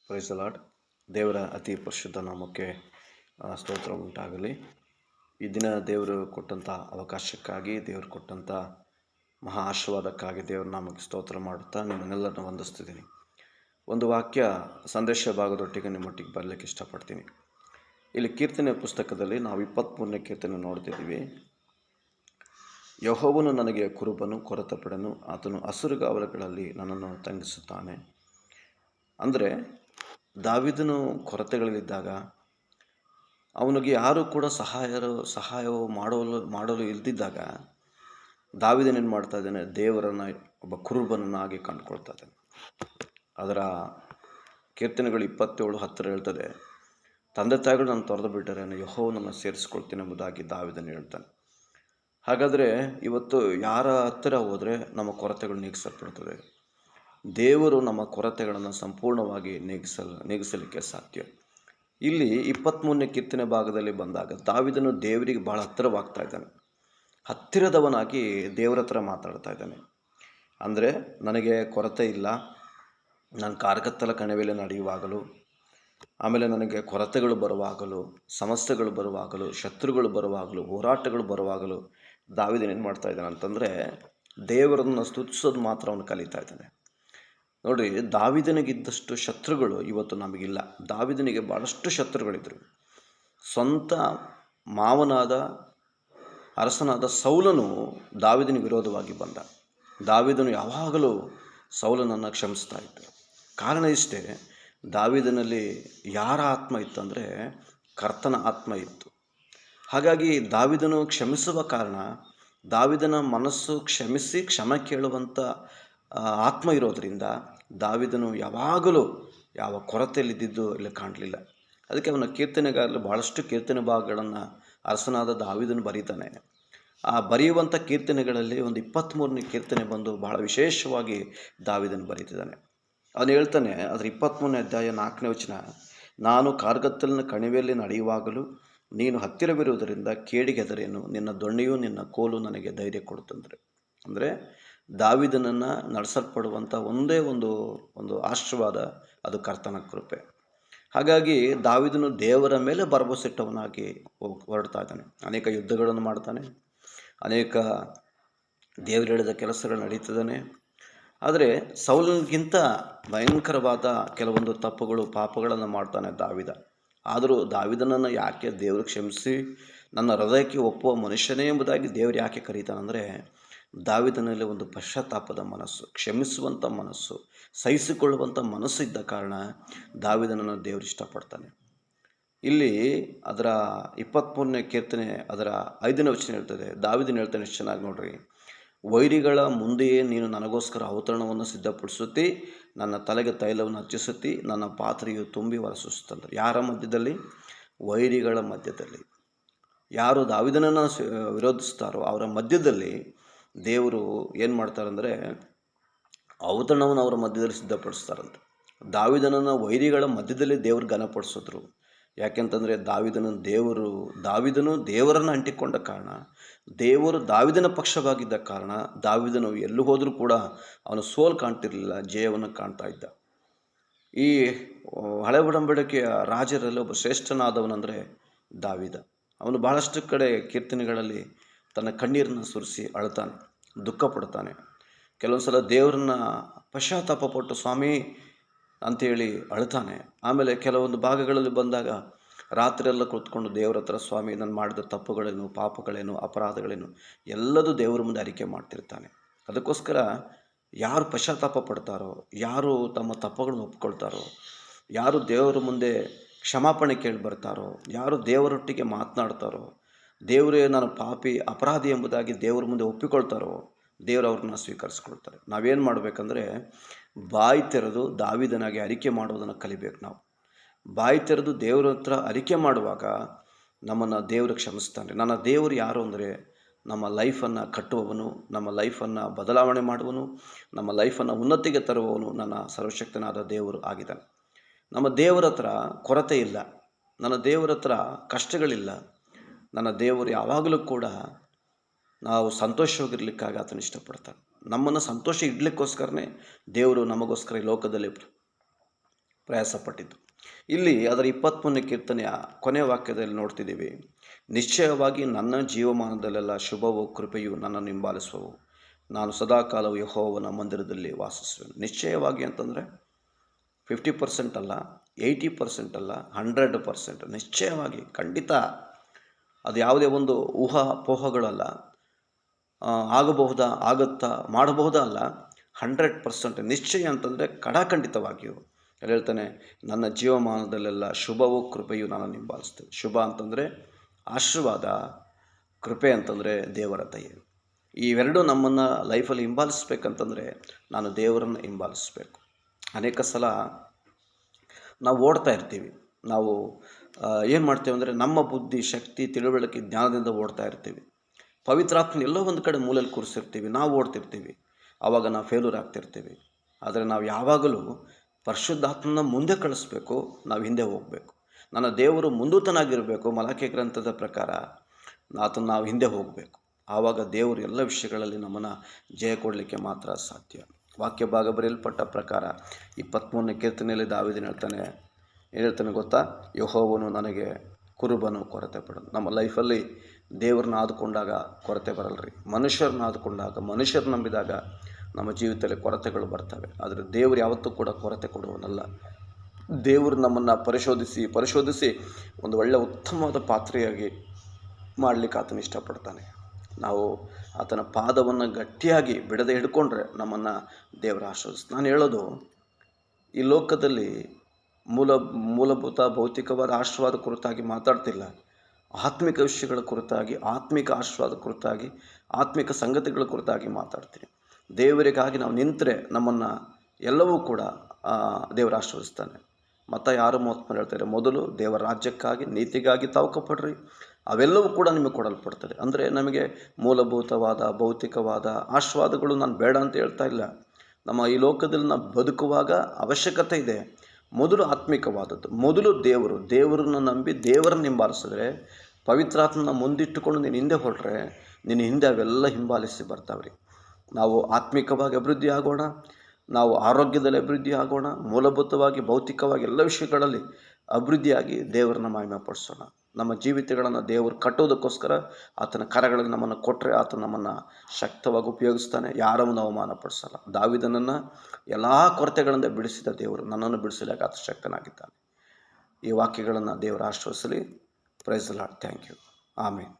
Praise the lord. ದೇವರ ಅತಿ ಪರಿಶುದ್ಧ ನಾಮಕ್ಕೆ ಸ್ತೋತ್ರ ಉಂಟಾಗಲಿ. ಈ ದಿನ ದೇವರು ಕೊಟ್ಟಂಥ ಅವಕಾಶಕ್ಕಾಗಿ, ದೇವರು ಕೊಟ್ಟಂಥ ಮಹಾ ಆಶೀರ್ವಾದಕ್ಕಾಗಿ ದೇವರ ನಾಮಕ್ಕೆ ಸ್ತೋತ್ರ ಮಾಡುತ್ತಾ ನಿಮ್ಮನ್ನೆಲ್ಲರನ್ನು ವಂದಿಸ್ತಿದ್ದೀನಿ. ಒಂದು ವಾಕ್ಯ ಸಂದೇಶ ಭಾಗದೊಟ್ಟಿಗೆ ನಿಮ್ಮೊಟ್ಟಿಗೆ ಬರಲಿಕ್ಕೆ ಇಷ್ಟಪಡ್ತೀನಿ. ಇಲ್ಲಿ ಕೀರ್ತನೆ ಪುಸ್ತಕದಲ್ಲಿ ನಾವು 23ನೇ ಕೀರ್ತನೆ ನೋಡ್ತಿದ್ದೀವಿ. ಯೆಹೋವನು ನನಗೆ ಕುರುಬನು, ಕೊರತೆಪಡನು, ಆತನು ಹಸುರುಗಾವಲುಗಳಲ್ಲಿ ನನ್ನನ್ನು ತಂಗಿಸುತ್ತಾನೆ. ಅಂದರೆ ದಾವೀದನು ಕೊರತೆಗಳಲ್ಲಿದ್ದಾಗ ಅವನಿಗೆ ಯಾರೂ ಕೂಡ ಸಹಾಯವು ಮಾಡಲು ಇಲ್ದಿದ್ದಾಗ ದಾವೀದನೇನು ಮಾಡ್ತಾ ಇದ್ದಾನೆ, ದೇವರನ್ನು ಒಬ್ಬ ಕುರುಬನನ್ನಾಗಿ ಕಂಡುಕೊಳ್ತಾ ಇದ್ದಾನೆ. ಅದರ ಕೀರ್ತನೆಗಳು 27:10 ಹೇಳ್ತದೆ, ತಂದೆ ತಾಯಿಗಳು ನಾನು ತೊರೆದು ಬಿಟ್ಟರೆ ಯೆಹೋವನನ್ನು ಸೇರಿಸ್ಕೊಳ್ತೀನಿ ಎಂಬುದಾಗಿ ದಾವೀದನು ಹೇಳ್ತಾನೆ. ಹಾಗಾದರೆ ಇವತ್ತು ಯಾರ ಹತ್ತಿರ ಹೋದರೆ ನಮ್ಮ ಕೊರತೆಗಳು ನೀಗಿಸಲ್ಪಡ್ತದೆ? ದೇವರು ನಮ್ಮ ಕೊರತೆಗಳನ್ನು ಸಂಪೂರ್ಣವಾಗಿ ನೀಗಿಸಲಿಕ್ಕೆ ಸಾಧ್ಯ. ಇಲ್ಲಿ 23ನೇ ಕೀರ್ತನೆ ಭಾಗದಲ್ಲಿ ಬಂದಾಗ ದಾವೀದನು ದೇವರಿಗೆ ಬಹಳ ಹತ್ತಿರವಾಗ್ತಾ ಇದ್ದಾನೆ. ಹತ್ತಿರದವನಾಗಿ ದೇವರ ಹತ್ರ ಮಾತಾಡ್ತಾ ಇದ್ದಾನೆ. ಅಂದರೆ ನನಗೆ ಕೊರತೆ ಇಲ್ಲ, ನಾನು ಕಾರ್ಗತ್ತಲ ಕಣಿವೆಯಲ್ಲಿ ನಡೆಯುವಾಗಲೂ, ಆಮೇಲೆ ನನಗೆ ಕೊರತೆಗಳು ಬರುವಾಗಲೂ, ಸಮಸ್ಯೆಗಳು ಬರುವಾಗಲೂ, ಶತ್ರುಗಳು ಬರುವಾಗಲೂ, ಹೋರಾಟಗಳು ಬರುವಾಗಲೂ ದಾವೀದನು ಏನು ಮಾಡ್ತಾ ಇದ್ದಾನೆ ಅಂತಂದರೆ ದೇವರನ್ನು ಸ್ತುತಿಸೋದು ಮಾತ್ರ ಅವನು ಕಲಿತಾ ಇದ್ದಾನೆ. ನೋಡಿರಿ, ದಾವೀದನಿಗಿದ್ದಷ್ಟು ಶತ್ರುಗಳು ಇವತ್ತು ನಮಗಿಲ್ಲ. ದಾವೀದನಿಗೆ ಭಾಳಷ್ಟು ಶತ್ರುಗಳಿದ್ದರು. ಸ್ವಂತ ಮಾವನಾದ ಅರಸನಾದ ಸೌಲನು ದಾವೀದನಿಗೆ ವಿರೋಧವಾಗಿ ಬಂದ. ದಾವೀದನು ಯಾವಾಗಲೂ ಸೌಲನನ್ನು ಕ್ಷಮಿಸ್ತಾ ಇದ್ದ. ಕಾರಣ ಇಷ್ಟೇ, ದಾವೀದನಲ್ಲಿ ಯಾರ ಆತ್ಮ ಇತ್ತು ಅಂದರೆ ಕರ್ತನ ಆತ್ಮ ಇತ್ತು. ಹಾಗಾಗಿ ದಾವೀದನು ಕ್ಷಮಿಸುವ ಕಾರಣ ದಾವೀದನ ಮನಸ್ಸು ಕ್ಷಮಿಸಿ ಕ್ಷಮೆ ಕೇಳುವಂಥ ಆತ್ಮ ಇರೋದರಿಂದ ದಾವೀದನು ಯಾವಾಗಲೂ ಯಾವ ಕೊರತೆಯಲ್ಲಿದ್ದಿದ್ದು ಇಲ್ಲಿ ಕಾಣಲಿಲ್ಲ. ಅದಕ್ಕೆ ಅವನ ಕೀರ್ತನೆಗಾರಲು ಭಾಳಷ್ಟು ಕೀರ್ತನೆ ಭಾಗಗಳನ್ನು ಅರಸನಾದ ದಾವೀದನು ಬರೀತಾನೆ. ಆ ಬರೆಯುವಂಥ ಕೀರ್ತನೆಗಳಲ್ಲಿ ಒಂದು 23ನೇ ಕೀರ್ತನೆ ಬಂದು ಬಹಳ ವಿಶೇಷವಾಗಿ ದಾವೀದನು ಬರೀತಿದ್ದಾನೆ. ಅವನು ಹೇಳ್ತಾನೆ, ಅದರ 23ನೇ ಅಧ್ಯಾಯ 4ನೇ ವಚನ, ನಾನು ಕಾರ್ಗತ್ತಲಿನ ಕಣಿವೆಯಲ್ಲಿ ನಡೆಯುವಾಗಲೂ ನೀನು ಹತ್ತಿರವಿರುವುದರಿಂದ ಕೇಡಿಗೆ ಹೆದರೇನು, ನಿನ್ನ ದೊಣ್ಣೆಯೂ ನಿನ್ನ ಕೋಲು ನನಗೆ ಧೈರ್ಯ ಕೊಡುತ್ತಂದರೆ. ಅಂದರೆ ದಾವೀದನನ್ನು ನಡೆಸಲ್ಪಡುವಂಥ ಒಂದೇ ಒಂದು ಆಶೀರ್ವಾದ, ಅದು ಕರ್ತನ ಕೃಪೆ. ಹಾಗಾಗಿ ದಾವೀದನು ದೇವರ ಮೇಲೆ ಭರವಸೆಟ್ಟವನಾಗಿ ಹೊರಡ್ತಾ ಇದ್ದಾನೆ. ಅನೇಕ ಯುದ್ಧಗಳನ್ನು ಮಾಡ್ತಾನೆ, ಅನೇಕ ದೇವರು ಹೇಳಿದ ಕೆಲಸಗಳು ನಡೀತಿದ್ದಾನೆ. ಆದರೆ ಸೌಲನಿಗಿಂತ ಭಯಂಕರವಾದ ಕೆಲವೊಂದು ತಪ್ಪುಗಳು, ಪಾಪಗಳನ್ನು ಮಾಡ್ತಾನೆ ದಾವೀದ. ಆದರೂ ದಾವೀದನನ್ನು ಯಾಕೆ ದೇವರು ಕ್ಷಮಿಸಿ ನನ್ನ ಹೃದಯಕ್ಕೆ ಒಪ್ಪುವ ಮನುಷ್ಯನೇ ಎಂಬುದಾಗಿ ದೇವರು ಯಾಕೆ ಕರೀತಾನಂದರೆ, ದಾವೀದನಲ್ಲಿ ಒಂದು ಪಶ್ಚಾತ್ತಾಪದ ಮನಸ್ಸು, ಕ್ಷಮಿಸುವಂಥ ಮನಸ್ಸು, ಸಹಿಸಿಕೊಳ್ಳುವಂಥ ಮನಸ್ಸು ಇದ್ದ ಕಾರಣ ದಾವೀದನನ್ನು ದೇವರು ಇಷ್ಟಪಡ್ತಾನೆ. ಇಲ್ಲಿ ಅದರ 23ನೇ ಕೀರ್ತನೆ ಅದರ 5ನೇ ವಚನ ಹೇಳ್ತದೆ, ದಾವೀದನು ಹೇಳ್ತಾನೆ, ಎಷ್ಟು ಚೆನ್ನಾಗಿ ನೋಡ್ರಿ, ವೈರಿಗಳ ಮುಂದೆಯೇ ನೀನು ನನಗೋಸ್ಕರ ಔತಣವನ್ನು ಸಿದ್ಧಪಡಿಸುತ್ತಿ, ನನ್ನ ತಲೆಗೆ ತೈಲವನ್ನು ಹಚ್ಚಿಸುತ್ತಿ, ನನ್ನ ಪಾತ್ರೆಯು ತುಂಬಿ ಹೊರಸೂಸುತ್ತಂದ್ರೆ. ಯಾರ ಮಧ್ಯದಲ್ಲಿ? ವೈರಿಗಳ ಮಧ್ಯದಲ್ಲಿ. ಯಾರು ದಾವೀದನನ್ನು ವಿರೋಧಿಸ್ತಾರೋ ಅವರ ಮಧ್ಯದಲ್ಲಿ ದೇವರು ಏನು ಮಾಡ್ತಾರಂದರೆ ಔತಣವನ್ನು ಅವರ ಮಧ್ಯದಲ್ಲಿ ಸಿದ್ಧಪಡಿಸ್ತಾರಂತೆ. ದಾವೀದನನ್ನು ವೈರಿಗಳ ಮಧ್ಯದಲ್ಲಿ ದೇವರು ಘನಪಡಿಸಿದ್ರು. ಯಾಕೆಂತಂದರೆ ದಾವೀದನು ದೇವರನ್ನು ಅಂಟಿಕೊಂಡ ಕಾರಣ, ದೇವರು ದಾವೀದನ ಪಕ್ಷವಾಗಿದ್ದ ಕಾರಣ ದಾವೀದನು ಎಲ್ಲೂ ಹೋದರೂ ಕೂಡ ಅವನು ಸೋಲು ಕಾಣ್ತಿರಲಿಲ್ಲ, ಜಯವನ್ನು ಕಾಣ್ತಾ ಇದ್ದ. ಈ ಹಳೆ ಒಡಂಬಡಿಕೆಯ ರಾಜರಲ್ಲಿ ಒಬ್ಬ ಶ್ರೇಷ್ಠನಾದವನಂದರೆ ದಾವೀದ. ಅವನು ಬಹಳಷ್ಟು ಕಡೆ ಕೀರ್ತನೆಗಳಲ್ಲಿ ತನ್ನ ಕಣ್ಣೀರನ್ನು ಸುರಿಸಿ ಅಳ್ತಾನೆ, ದುಃಖ ಪಡ್ತಾನೆ. ಕೆಲವೊಂದು ಸಲ ದೇವರನ್ನ ಪಶ್ಚಾತ್ತಾಪಪಟ್ಟು ಸ್ವಾಮಿ ಅಂಥೇಳಿ ಅಳ್ತಾನೆ. ಆಮೇಲೆ ಕೆಲವೊಂದು ಭಾಗಗಳಲ್ಲಿ ಬಂದಾಗ ರಾತ್ರಿಯೆಲ್ಲ ಕೂತ್ಕೊಂಡು ದೇವರ ಹತ್ರ, ಸ್ವಾಮಿ ನಾನು ಮಾಡಿದ ತಪ್ಪುಗಳೇನು, ಪಾಪಗಳೇನು, ಅಪರಾಧಗಳೇನು ಎಲ್ಲದೂ ದೇವರ ಮುಂದೆ ಅರಿಕೆ ಮಾಡ್ತಿರ್ತಾನೆ. ಅದಕ್ಕೋಸ್ಕರ ಯಾರು ಪಶ್ಚಾತ್ತಾಪ ಪಡ್ತಾರೋ, ಯಾರು ತಮ್ಮ ತಪ್ಪುಗಳನ್ನು ಒಪ್ಕೊಳ್ತಾರೋ, ಯಾರು ದೇವರ ಮುಂದೆ ಕ್ಷಮಾಪಣೆ ಕೇಳಿ ಬರ್ತಾರೋ, ಯಾರು ದೇವರೊಟ್ಟಿಗೆ ಮಾತನಾಡ್ತಾರೋ, ದೇವರೇ ನಾನು ಪಾಪಿ ಅಪರಾಧಿ ಎಂಬುದಾಗಿ ದೇವರ ಮುಂದೆ ಒಪ್ಪಿಕೊಳ್ತಾರೋ, ದೇವರು ಅವ್ರನ್ನ ಸ್ವೀಕರಿಸ್ಕೊಳ್ತಾರೆ. ನಾವೇನು ಮಾಡಬೇಕಂದ್ರೆ ಬಾಯಿ ತೆರೆದು ದಾವೀದನಾಗಿ ಅರಿಕೆ ಮಾಡೋದನ್ನು ಕಲಿಬೇಕು. ನಾವು ಬಾಯಿ ತೆರೆದು ದೇವರ ಹತ್ರ ಅರಿಕೆ ಮಾಡುವಾಗ ನಮ್ಮನ್ನು ದೇವರು ಕ್ಷಮಿಸ್ತಾನೆ. ನನ್ನ ದೇವರು ಯಾರು ಅಂದರೆ ನಮ್ಮ ಲೈಫನ್ನು ಕಟ್ಟುವವನು, ನಮ್ಮ ಲೈಫನ್ನು ಬದಲಾವಣೆ ಮಾಡುವನು, ನಮ್ಮ ಲೈಫನ್ನು ಉನ್ನತಿಗೆ ತರುವವನು ನನ್ನ ಸರ್ವಶಕ್ತನಾದ ದೇವರು ಆಗಿದ್ದಾನೆ. ನಮ್ಮ ದೇವರ ಹತ್ರ ಕೊರತೆ ಇಲ್ಲ, ನನ್ನ ದೇವರ ಹತ್ರ ಕಷ್ಟಗಳಿಲ್ಲ. ನನ್ನ ದೇವರು ಯಾವಾಗಲೂ ಕೂಡ ನಾವು ಸಂತೋಷವಾಗಿರ್ಲಿಕ್ಕಾಗಿ ಆತನ ಇಷ್ಟಪಡ್ತಾನೆ. ನಮ್ಮನ್ನು ಸಂತೋಷ ಇಡಲಿಕ್ಕೋಸ್ಕರನೇ ದೇವರು ನಮಗೋಸ್ಕರ ಈ ಲೋಕದಲ್ಲಿ ಪ್ರಯಾಸಪಟ್ಟಿದ್ದು. ಇಲ್ಲಿ ಅದರ 23ನೇ ಕೀರ್ತನೆಯ ಕೊನೆಯ ವಾಕ್ಯದಲ್ಲಿ ನೋಡ್ತಿದ್ದೀವಿ, ನಿಶ್ಚಯವಾಗಿ ನನ್ನ ಜೀವಮಾನದಲ್ಲೆಲ್ಲ ಶುಭವೂ ಕೃಪೆಯು ನನ್ನನ್ನು ಹಿಂಬಾಲಿಸುವವು, ನಾನು ಸದಾಕಾಲವು ಯೆಹೋವನ ಮಂದಿರದಲ್ಲಿ ವಾಸಿಸುವೆನು. ನಿಶ್ಚಯವಾಗಿ ಅಂತಂದರೆ 50% ಅಲ್ಲ, 80% ಅಲ್ಲ, 100%. ನಿಶ್ಚಯವಾಗಿ, ಖಂಡಿತ. ಅದು ಯಾವುದೇ ಒಂದು ಊಹಾಪೋಹಗಳಲ್ಲ, ಆಗಬಹುದಾ, ಆಗುತ್ತಾ, ಮಾಡಬಹುದಾ ಅಲ್ಲ, 100% ನಿಶ್ಚಯ ಅಂತಂದರೆ ಖಡಾಖಂಡಿತವಾಗಿಯೂ. ಅಲ್ಲಿ ಹೇಳ್ತಾನೆ, ನನ್ನ ಜೀವಮಾನದಲ್ಲೆಲ್ಲ ಶುಭವೂ ಕೃಪೆಯು ನನ್ನನ್ನು ಹಿಂಬಾಲಿಸ್ತೇವೆ. ಶುಭ ಅಂತಂದರೆ ಆಶೀರ್ವಾದ, ಕೃಪೆ ಅಂತಂದರೆ ದೇವರ ದಯೆ. ಇವೆರಡೂ ನಮ್ಮನ್ನು ಲೈಫಲ್ಲಿ ಹಿಂಬಾಲಿಸ್ಬೇಕಂತಂದರೆ ನಾನು ದೇವರನ್ನು ಹಿಂಬಾಲಿಸಬೇಕು. ಅನೇಕ ಸಲ ನಾವು ಓಡ್ತಾ ಇರ್ತೀವಿ. ನಾವು ಏನು ಮಾಡ್ತೇವೆ ಅಂದರೆ ನಮ್ಮ ಬುದ್ಧಿ, ಶಕ್ತಿ, ತಿಳುವಳಿಕೆ, ಜ್ಞಾನದಿಂದ ಓಡ್ತಾ ಇರ್ತೀವಿ. ಪವಿತ್ರಾತ್ಮನ ಎಲ್ಲೋ ಒಂದು ಕಡೆ ಮೂಲೆಯಲ್ಲಿ ಕೂರಿಸಿರ್ತೀವಿ, ನಾವು ಓಡ್ತಿರ್ತೀವಿ. ಆವಾಗ ನಾವು ಫೇಲ್ಯೂರ್ ಆಗ್ತಿರ್ತೀವಿ. ಆದರೆ ನಾವು ಯಾವಾಗಲೂ ಪರಿಶುದ್ಧಾತ್ಮನ ಮುಂದೆ ಕಳಿಸ್ಬೇಕು, ನಾವು ಹಿಂದೆ ಹೋಗಬೇಕು. ನನ್ನ ದೇವರು ಮುಂದೂತನಾಗಿರಬೇಕು. ಮಲಾಕಿ ಗ್ರಂಥದ ಪ್ರಕಾರ ಆತನ ನಾವು ಹಿಂದೆ ಹೋಗಬೇಕು. ಆವಾಗ ದೇವರು ಎಲ್ಲ ವಿಷಯಗಳಲ್ಲಿ ನಮ್ಮನ್ನು ಜಯ ಕೊಡಲಿಕ್ಕೆ ಮಾತ್ರ ಸಾಧ್ಯ. ವಾಕ್ಯ ಭಾಗ ಬರೆಯಲ್ಪಟ್ಟ ಪ್ರಕಾರ 23ನೇ ಕೀರ್ತನೆಯಲ್ಲಿ ದಾವೀದನು ಹೇಳ್ತಾನೆ ಗೊತ್ತಾ, ಯೆಹೋವನು ನನಗೆ ಕುರುಬನು, ಕೊರತೆ ಪಡನು. ನಮ್ಮ ಲೈಫಲ್ಲಿ ದೇವ್ರನ್ನ ಆದುಕೊಂಡಾಗ ಕೊರತೆ ಬರಲ್ರಿ. ಮನುಷ್ಯರನ್ನ ಆದುಕೊಂಡಾಗ, ಮನುಷ್ಯರು ನಂಬಿದಾಗ ನಮ್ಮ ಜೀವಿತದಲ್ಲಿ ಕೊರತೆಗಳು ಬರ್ತವೆ. ಆದರೆ ದೇವರು ಯಾವತ್ತೂ ಕೂಡ ಕೊರತೆ ಕೊಡುವನಲ್ಲ. ದೇವರು ನಮ್ಮನ್ನು ಪರಿಶೋಧಿಸಿ ಒಂದು ಒಳ್ಳೆಯ ಉತ್ತಮವಾದ ಪಾತ್ರೆಯಾಗಿ ಮಾಡಲಿಕ್ಕೆ ಆತನ ಇಷ್ಟಪಡ್ತಾನೆ. ನಾವು ಆತನ ಪಾದವನ್ನು ಗಟ್ಟಿಯಾಗಿ ಬಿಡದೆ ಹಿಡ್ಕೊಂಡ್ರೆ ನಮ್ಮನ್ನು ದೇವರ ಆಶೀರ್ವದಿಸ್ತಾನೆ. ನಾನು ಹೇಳೋದು, ಈ ಲೋಕದಲ್ಲಿ ಮೂಲಭೂತ ಭೌತಿಕವಾದ ಆಶೀರ್ವಾದ ಕುರಿತಾಗಿ ಮಾತಾಡ್ತಿಲ್ಲ. ಆತ್ಮಿಕ ವಿಷಯಗಳ ಕುರಿತಾಗಿ, ಆತ್ಮಿಕ ಆಶೀರ್ವಾದ ಕುರಿತಾಗಿ, ಆತ್ಮಿಕ ಸಂಗತಿಗಳ ಕುರಿತಾಗಿ ಮಾತಾಡ್ತೀನಿ. ದೇವರಿಗಾಗಿ ನಾವು ನಿಂತರೆ ನಮ್ಮನ್ನು ಎಲ್ಲವೂ ಕೂಡ ದೇವರು ಆಶೀರ್ವದಿಸ್ತಾನೆ. ಮತ್ತ 6:33 ಹೇಳ್ತಾರೆ, ಮೊದಲು ದೇವರ ರಾಜ್ಯಕ್ಕಾಗಿ, ನೀತಿಗಾಗಿ ತಾವು ಕಪ್ಪಡ್ರಿ, ಅವೆಲ್ಲವೂ ಕೂಡ ನಿಮಗೆ ಕೊಡಲ್ಪಡ್ತದೆ. ಅಂದರೆ ನಮಗೆ ಮೂಲಭೂತವಾದ ಭೌತಿಕವಾದ ಆಶೀರ್ವಾದಗಳು ನಾನು ಬೇಡ ಅಂತ ಹೇಳ್ತಾ ಇಲ್ಲ. ನಮ್ಮ ಈ ಲೋಕದಲ್ಲಿ ನಾವು ಬದುಕುವಾಗ ಅವಶ್ಯಕತೆ ಇದೆ. ಮೊದಲು ಆತ್ಮಿಕವಾದದ್ದು, ಮೊದಲು ದೇವರನ್ನು ನಂಬಿ ದೇವರನ್ನು ಹಿಂಬಾಲಿಸಿದ್ರೆ, ಪವಿತ್ರಾತ್ಮನ ಮುಂದಿಟ್ಟುಕೊಂಡು ನೀನು ಹಿಂದೆ ಹೊರಟ್ರೆ ನಿನ್ನ ಹಿಂದೆ ಅವೆಲ್ಲ ಹಿಂಬಾಲಿಸಿ ಬರ್ತಾವ್ರಿ. ನಾವು ಆತ್ಮಿಕವಾಗಿ ಅಭಿವೃದ್ಧಿ ಆಗೋಣ, ನಾವು ಆರೋಗ್ಯದಲ್ಲಿ ಅಭಿವೃದ್ಧಿ ಆಗೋಣ, ಮೂಲಭೂತವಾಗಿ ಭೌತಿಕವಾಗಿ ಎಲ್ಲ ವಿಷಯಗಳಲ್ಲಿ ಅಭಿವೃದ್ಧಿಯಾಗಿ ದೇವರನ್ನ ಮಹಿಮೆ ಪಡಿಸೋಣ. ನಮ್ಮ ಜೀವಿತಗಳನ್ನು ದೇವರು ಕಟ್ಟೋದಕ್ಕೋಸ್ಕರ ಆತನ ಕರಗಳಿಗೆ ನಮ್ಮನ್ನು ಕೊಟ್ಟರೆ ಆತ ನಮ್ಮನ್ನು ಶಕ್ತವಾಗಿ ಉಪಯೋಗಿಸ್ತಾನೆ. ಯಾರನ್ನು ಅವಮಾನಪಡಿಸಲ್ಲ. ದಾವೀದನನ್ನು ಎಲ್ಲ ಕೊರತೆಗಳಿಂದ ಬಿಡಿಸಿದ ದೇವರು ನನ್ನನ್ನು ಬಿಡಿಸಲಿಕ್ಕೆ ಆತ ಶಕ್ತನಾಗಿದ್ದಾನೆ. ಈ ವಾಕ್ಯಗಳನ್ನು ದೇವರು ಆಶೀರ್ವದಿಸಲಿ. Praise the Lord. Thank you. Amen.